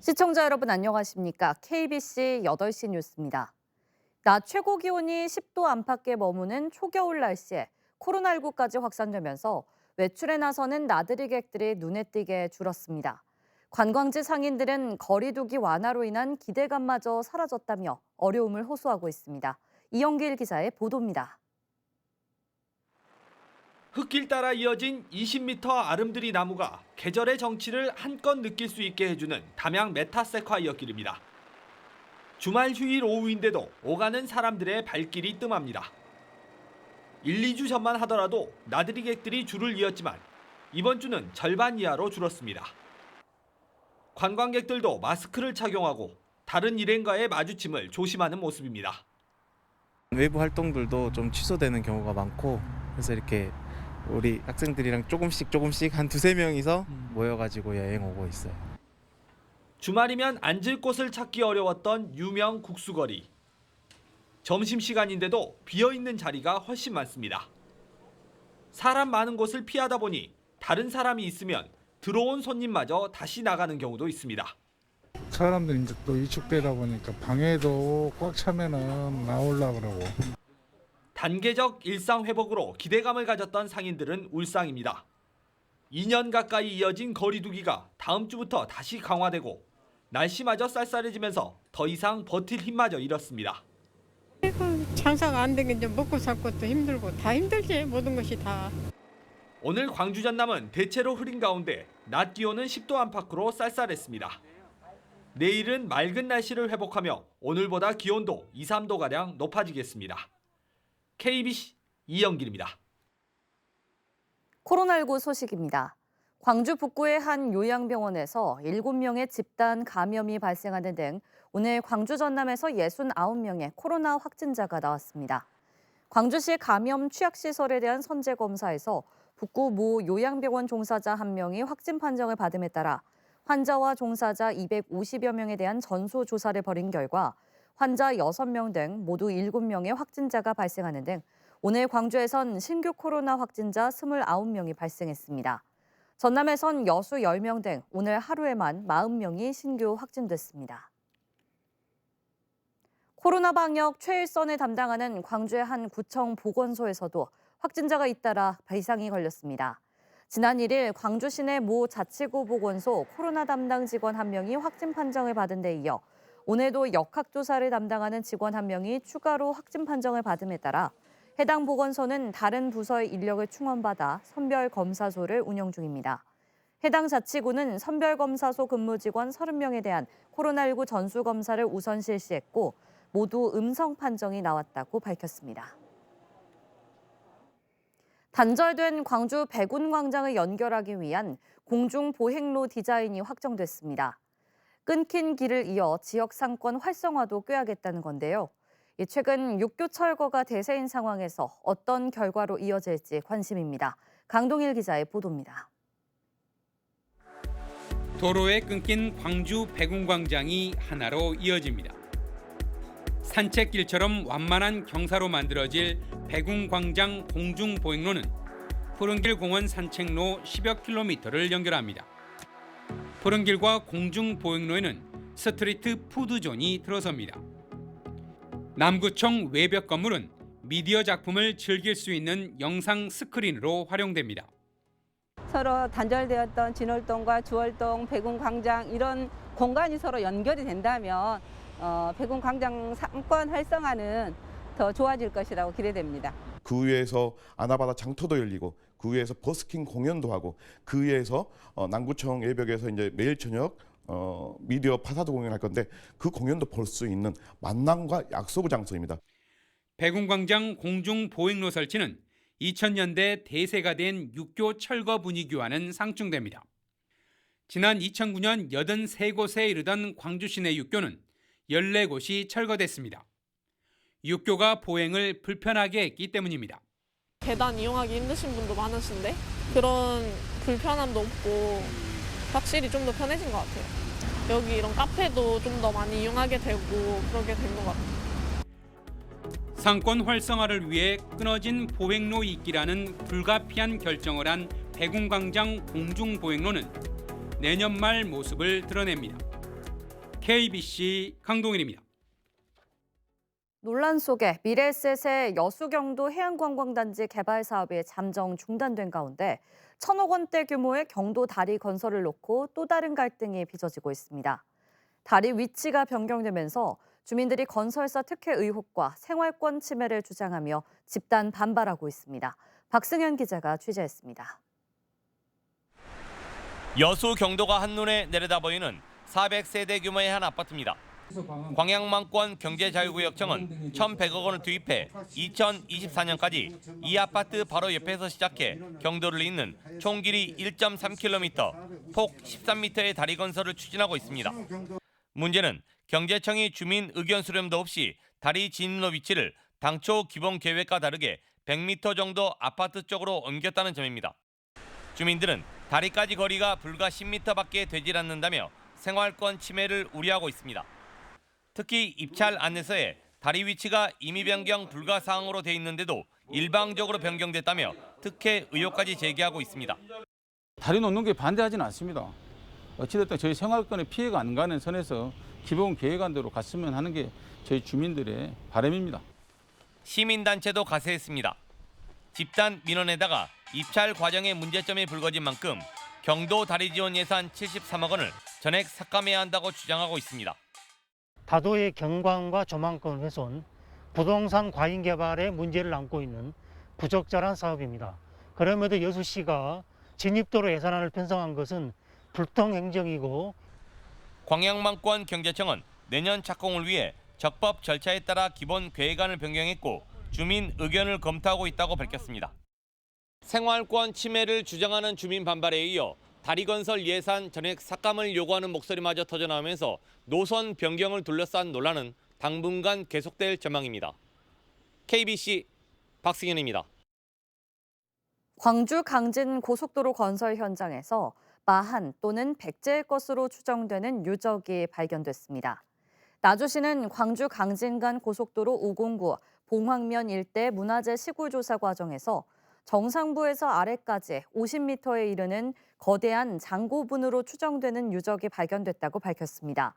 시청자 여러분 안녕하십니까? KBC 8시 뉴스입니다. 낮 최고 기온이 10도 안팎에 머무는 초겨울 날씨에 코로나19까지 확산되면서 외출에 나서는 나들이객들이 눈에 띄게 줄었습니다. 관광지 상인들은 거리 두기 완화로 인한 기대감마저 사라졌다며 어려움을 호소하고 있습니다. 이영길 기자의 보도입니다. 흙길 따라 이어진 20m 아름드리 나무가 계절의 정취를 한껏 느낄 수 있게 해주는 담양 메타세콰이어 길입니다. 주말 휴일 오후인데도 오가는 사람들의 발길이 뜸합니다. 1, 2주 전만 하더라도 나들이객들이 줄을 이었지만 이번 주는 절반 이하로 줄었습니다. 관광객들도 마스크를 착용하고 다른 일행과의 마주침을 조심하는 모습입니다. 외부 활동들도 좀 취소되는 경우가 많고 그래서 이렇게 우리 학생들이랑 조금씩 한 두세 명이서 모여가지고 여행 오고 있어요. 주말이면 앉을 곳을 찾기 어려웠던 유명 국수거리. 점심시간인데도 비어있는 자리가 훨씬 많습니다. 사람 많은 곳을 피하다 보니 다른 사람이 있으면 들어온 손님마저 다시 나가는 경우도 있습니다. 사람들이 이제 또 위축되다 보니까 방에도 꽉 차면은 나오려고 그러고. 단계적 일상 회복으로 기대감을 가졌던 상인들은 울상입니다. 2년 가까이 이어진 거리두기가 다음 주부터 다시 강화되고 날씨마저 쌀쌀해지면서 더 이상 버틸 힘마저 잃었습니다. 장사가 안 되긴 이제 먹고 살 것도 힘들고 다 힘들지 모든 것이 다. 오늘 광주 전남은 대체로 흐린 가운데 낮 기온은 10도 안팎으로 쌀쌀했습니다. 내일은 맑은 날씨를 회복하며 오늘보다 기온도 2, 3도가량 높아지겠습니다. KBC 이영길입니다. 코로나19 소식입니다. 광주 북구의 한 요양병원에서 7명의 집단 감염이 발생하는 등 오늘 광주 전남에서 69명의 코로나 확진자가 나왔습니다. 광주시 감염 취약시설에 대한 선제검사에서 북구 모 요양병원 종사자 1명이 확진 판정을 받음에 따라 환자와 종사자 250여 명에 대한 전수조사를 벌인 결과 환자 6명 등 모두 7명의 확진자가 발생하는 등 오늘 광주에선 신규 코로나 확진자 29명이 발생했습니다. 전남에선 여수 10명 등 오늘 하루에만 40명이 신규 확진됐습니다. 코로나 방역 최일선을 담당하는 광주의 한 구청 보건소에서도 확진자가 잇따라 발상이 걸렸습니다. 지난 1일 광주 시내 모 자치구 보건소 코로나 담당 직원 1명이 확진 판정을 받은 데 이어 오늘도 역학조사를 담당하는 직원 1명이 추가로 확진 판정을 받음에 따라 해당 보건소는 다른 부서의 인력을 충원받아 선별검사소를 운영 중입니다. 해당 자치구는 선별검사소 근무 직원 30명에 대한 코로나19 전수검사를 우선 실시했고 모두 음성 판정이 나왔다고 밝혔습니다. 단절된 광주 백운광장을 연결하기 위한 공중보행로 디자인이 확정됐습니다. 끊긴 길을 이어 지역 상권 활성화도 꾀하겠다는 건데요. 최근 육교 철거가 대세인 상황에서 어떤 결과로 이어질지 관심입니다. 강동일 기자의 보도입니다. 도로에 끊긴 광주 백운광장이 하나로 이어집니다. 산책길처럼 완만한 경사로 만들어질 백운광장 공중보행로는 푸른길 공원 산책로 10여 킬로미터를 연결합니다. 푸른길과 공중보행로에는 스트리트 푸드존이 들어섭니다. 남구청 외벽 건물은 미디어 작품을 즐길 수 있는 영상 스크린으로 활용됩니다. 서로 단절되었던 진월동과 주월동, 백운광장 이런 공간이 서로 연결이 된다면 백운광장 상권 활성화는 더 좋아질 것이라고 기대됩니다. 그 위에서 아나바다 장터도 열리고 그 위에서 버스킹 공연도 하고 그 위에서 남구청 외벽에서 이제 매일 저녁 미디어 파사드 공연할 건데 그 공연도 볼 수 있는 만남과 약속의 장소입니다. 백운광장 공중보행로 설치는 2000년대 대세가 된 육교 철거 분위기와는 상충됩니다. 지난 2009년 83곳에 이르던 광주 시내 육교는 14곳이 철거됐습니다. 육교가 보행을 불편하게 했기 때문입니다. 계단 이용하기 힘드신 분도 많으신데 그런 불편함도 없고 확실히 좀 더 편해진 것 같아요. 여기 이런 카페도 좀 더 많이 이용하게 되고 그러게 된 것 같아요. 상권 활성화를 위해 끊어진 보행로 잇기라는 불가피한 결정을 한 백운광장 공중보행로는 내년 말 모습을 드러냅니다. KBC 강동일입니다. 논란 속에 미래에셋의 여수경도 해양관광단지 개발 사업이 잠정 중단된 가운데 1,000억 원대 규모의 경도 다리 건설을 놓고 또 다른 갈등이 빚어지고 있습니다. 다리 위치가 변경되면서 주민들이 건설사 특혜 의혹과 생활권 침해를 주장하며 집단 반발하고 있습니다. 박승현 기자가 취재했습니다. 여수 경도가 한눈에 내려다보이는 400세대 규모의 한 아파트입니다. 광양망권 경제자유구역청은 1,100억 원을 투입해 2024년까지 이 아파트 바로 옆에서 시작해 경도를 잇는 총 길이 1.3km, 폭 13m의 다리 건설을 추진하고 있습니다. 문제는 경제청이 주민 의견 수렴도 없이 다리 진입로 위치를 당초 기본 계획과 다르게 100m 정도 아파트 쪽으로 옮겼다는 점입니다. 주민들은 다리까지 거리가 불과 10m밖에 되질 않는다며 생활권 침해를 우려하고 있습니다. 특히 입찰 안내서에 다리 위치가 임의 변경 불가 사항으로 돼 있는데도 일방적으로 변경됐다며 특혜 의혹까지 제기하고 있습니다. 다리 놓는 게 반대하지는 않습니다. 어찌됐든 저희 생활권에 피해가 안 가는 선에서 기본 계획안대로 갔으면 하는 게 저희 주민들의 바람입니다. 시민단체도 가세했습니다. 집단 민원에다가 입찰 과정에 문제점이 불거진 만큼 경도 다리 지원 예산 73억 원을 전액 삭감해야 한다고 주장하고 있습니다. 다도의 경관과 조망권 훼손, 부동산 과잉 개발의 문제를 안고 있는 부적절한 사업입니다. 그럼에도 여수시가 진입도로 예산안을 편성한 것은 불통 행정이고 광양망권 경제청은 내년 착공을 위해 적법 절차에 따라 기본 계획안을 변경했고 주민 의견을 검토하고 있다고 밝혔습니다. 생활권 침해를 주장하는 주민 반발에 이어 다리 건설 예산 전액 삭감을 요구하는 목소리마저 터져나오면서 노선 변경을 둘러싼 논란은 당분간 계속될 전망입니다. KBC 박승현입니다. 광주 강진 고속도로 건설 현장에서 마한 또는 백제의 것으로 추정되는 유적이 발견됐습니다. 나주시는 광주 강진간 고속도로 509 봉황면 일대 문화재 시구 조사 과정에서 정상부에서 아래까지 50m에 이르는 거대한 장고분으로 추정되는 유적이 발견됐다고 밝혔습니다.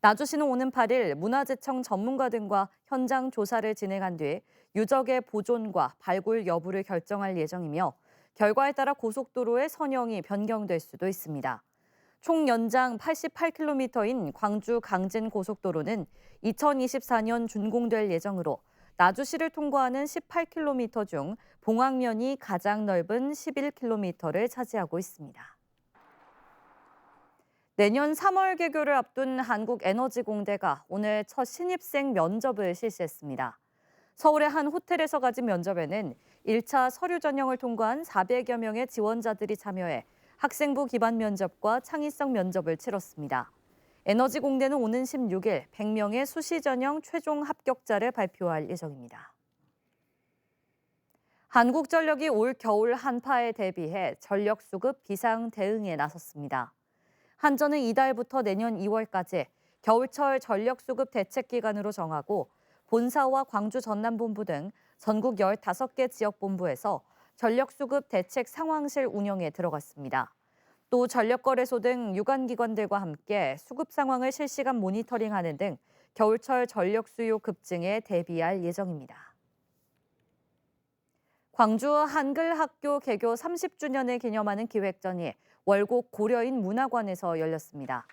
나주시는 오는 8일 문화재청 전문가 등과 현장 조사를 진행한 뒤 유적의 보존과 발굴 여부를 결정할 예정이며 결과에 따라 고속도로의 선형이 변경될 수도 있습니다. 총 연장 88km인 광주 강진 고속도로는 2024년 준공될 예정으로 나주시를 통과하는 18km 중 봉황면이 가장 넓은 11km를 차지하고 있습니다. 내년 3월 개교를 앞둔 한국에너지공대가 오늘 첫 신입생 면접을 실시했습니다. 서울의 한 호텔에서 가진 면접에는 1차 서류 전형을 통과한 400여 명의 지원자들이 참여해 학생부 기반 면접과 창의성 면접을 치렀습니다. 에너지공대는 오는 16일 100명의 수시 전형 최종 합격자를 발표할 예정입니다. 한국전력이 올 겨울 한파에 대비해 전력 수급 비상 대응에 나섰습니다. 한전은 이달부터 내년 2월까지 겨울철 전력 수급 대책 기간으로 정하고 본사와 광주 전남본부 등 전국 15개 지역본부에서 전력 수급 대책 상황실 운영에 들어갔습니다. 또 전력거래소 등 유관기관들과 함께 수급 상황을 실시간 모니터링하는 등 겨울철 전력 수요 급증에 대비할 예정입니다. 광주 한글학교 개교 30주년을 기념하는 기획전이 월곡 고려인 문화관에서 열렸습니다.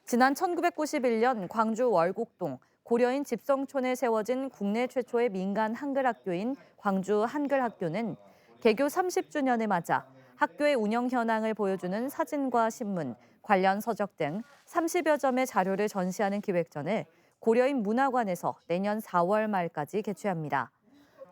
지난 1991년 광주 월곡동 고려인 집성촌에 세워진 국내 최초의 민간 한글학교인 광주 한글학교는 개교 30주년을 맞아 학교의 운영 현황을 보여주는 사진과 신문, 관련 서적 등 30여 점의 자료를 전시하는 기획전을 고려인 문화관에서 내년 4월 말까지 개최합니다.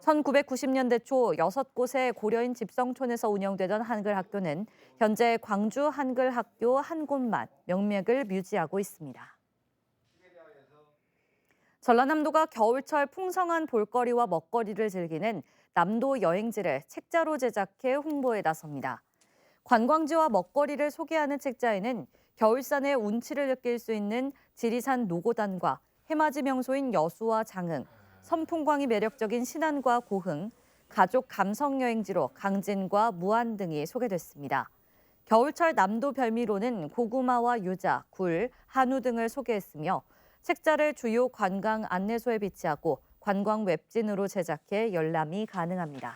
1990년대 초 6곳의 고려인 집성촌에서 운영되던 한글학교는 현재 광주 한글학교 한 곳만 명맥을 유지하고 있습니다. 전라남도가 겨울철 풍성한 볼거리와 먹거리를 즐기는 남도 여행지를 책자로 제작해 홍보에 나섭니다. 관광지와 먹거리를 소개하는 책자에는 겨울산의 운치를 느낄 수 있는 지리산 노고단과 해맞이 명소인 여수와 장흥, 섬풍광이 매력적인 신안과 고흥, 가족 감성 여행지로 강진과 무안 등이 소개됐습니다. 겨울철 남도 별미로는 고구마와 유자, 굴, 한우 등을 소개했으며 책자를 주요 관광 안내소에 비치하고 관광 웹진으로 제작해 열람이 가능합니다.